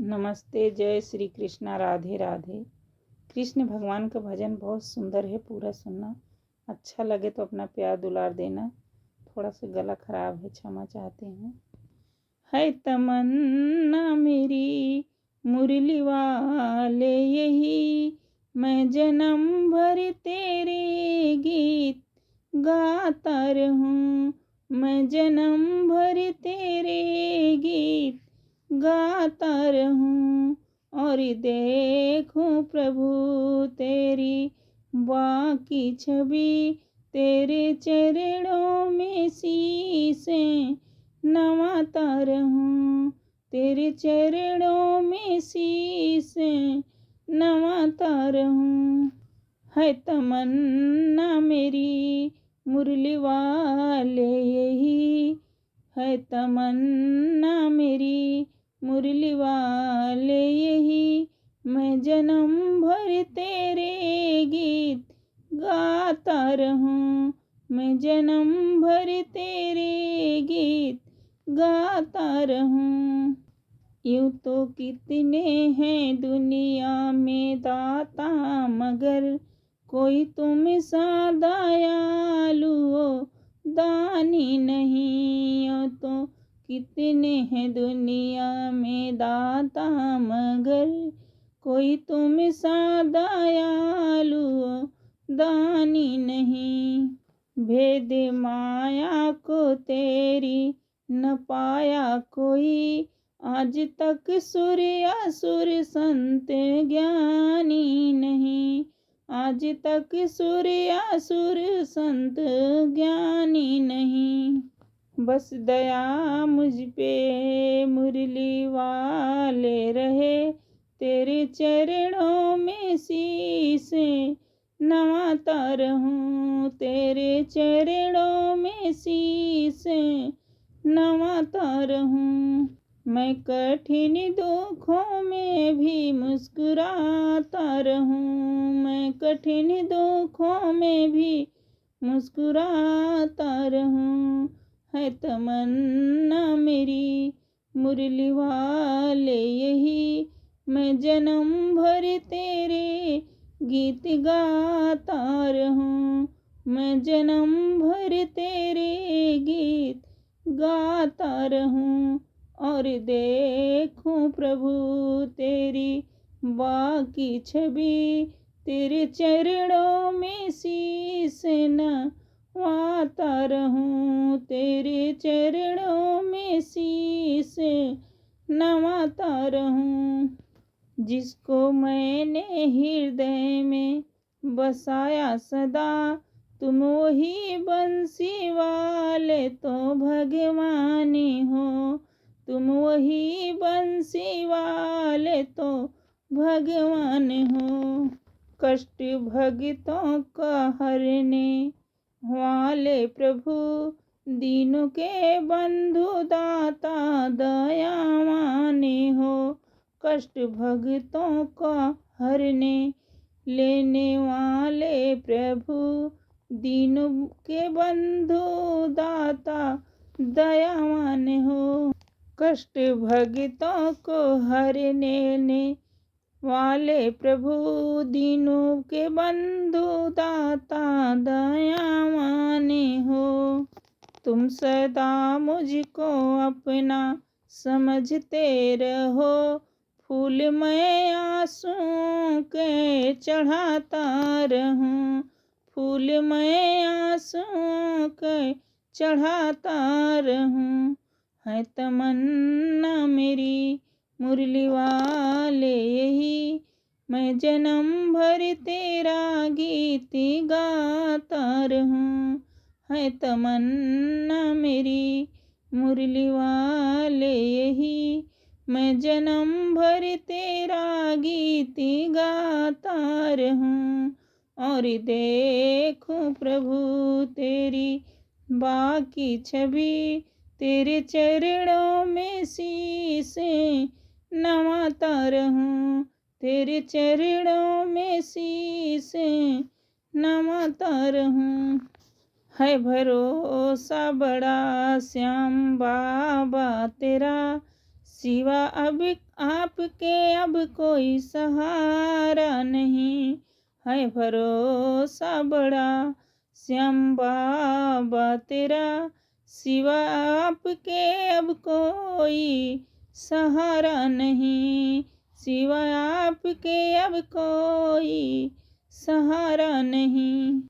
नमस्ते, जय श्री कृष्णा, राधे राधे। कृष्ण भगवान का भजन बहुत सुंदर है, पूरा सुनना। अच्छा लगे तो अपना प्यार दुलार देना। थोड़ा सा गला खराब है, क्षमा चाहते हैं। है तमन्ना मेरी मुरली वाले यही, मैं जन्म भर तेरे गीत गाता रहूं। मैं जन्म भर तेरे गीत गाता रहूं और देखूं प्रभु तेरी बाकी छवि। तेरे चरणों में शीशें नवाता रहूं। तेरे चरणों में शीशें नवाता रहूं। है तमन्ना मेरी मुरली वाले यही, है तमन्ना मेरी मुरली वाले यही, मैं जन्म भर तेरे गीत गाता रहूं। मैं जन्म भर तेरे गीत गाता रहूं। यूं तो कितने हैं दुनिया में दाता, मगर कोई तुम सा दयालु दानी नहीं। यूं तो कितने हैं दुनिया में दाता, मगर कोई तुम सा दयालु दानी नहीं। भेद माया को तेरी न पाया कोई, आज तक सूर्य असुर संत ज्ञानी नहीं। आज तक सूर्य असुर संत ज्ञानी नहीं। बस दया मुझ पे मुरली वाले रहे, तेरे चरणों में शीशें नवाता रहूं। तेरे चरणों में शीशें नवाता रहूं। मैं कठिन दुखों में भी मुस्कुराता रहूं। मैं कठिन दुखों में भी मुस्कुराता रहूं। है तमन्ना मेरी मुरली वाले यही, मैं जन्म भर तेरे गीत गाता रहूं। मैं जन्म भर तेरे गीत गाता रहूं और देखूं प्रभु तेरी बाकी छवि। तेरे चरणों में शीश नवाता रहूं। तेरे चरणों में शीश नवाता रहूं। जिसको मैंने हृदय में बसाया सदा, तुम वही बंसी वाले तो भगवान हो। तुम वही बंसी वाले तो भगवान हो। कष्ट भक्तों का हरने वाले प्रभु, दीनों के बंधु दाता दयावान हो। कष्ट भक्तों का हरने लेने वाले प्रभु, दीनों के बंधु दाता दयावान हो। कष्ट भक्तों को हरने वाले प्रभु, दीनों के बंधु दाता दयावान हो। तुम सदा मुझको अपना समझते रहो, फूल मैं आंसू के चढ़ाता रहूं। फूल मैं आंसू के चढ़ाता रहूं। है तमन्ना मेरी मुरली वाले यही, मैं जन्म भर तेरा गीत गाता रहूं। है तमन्ना मेरी मुरली वाले यही, मैं जन्म भर तेरा गीत गाता रहूं और देखूं प्रभु तेरी बाकी छवि। तेरे चरणों में शीशें नवाता रहूं। तेरे चरणों में शीशें नवाता रहूं। है भरोसा बड़ा श्याम बाबा तेरा, सिवा अब आपके अब कोई सहारा नहीं, है भरोसा बड़ा श्याम बाबा तेरा। सिवा आपके अब कोई सहारा नहीं, सिवा आपके अब कोई सहारा नहीं।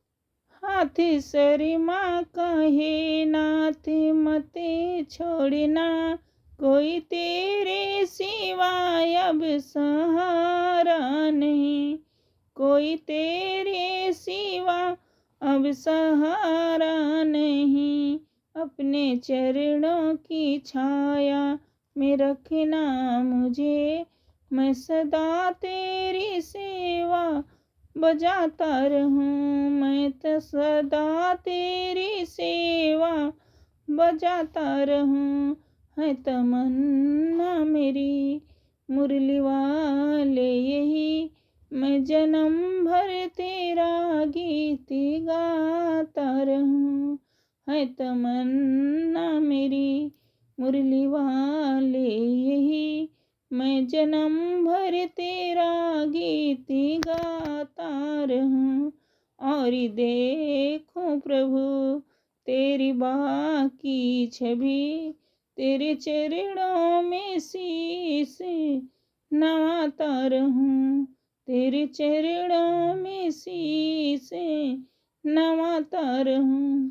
हाथी सरिमा कहे नाथ मते छोड़ना, कोई तेरे सिवाय अब सहारा नहीं, कोई तेरे सिवा अब सहारा नहीं। अपने चरणों की छाया में रखना मुझे, मैं सदा तेरी सेवा बजाता रहूं, मैं तो सदा तेरी सेवा बजाता रहूं। है तमन्ना मेरी मुरली वाले यही, मैं जन्म भर तेरा गीत गाता रहूं। है तमन्ना मेरी मुरली वाले यही, मैं जन्म भर तेरा गीत गाता रहूं। और देखूं प्रभु तेरी बाकी छवि, तेरे चरणों में शीश नवाता रहूं, तेरे चरणों में शीश नवाता रहूं।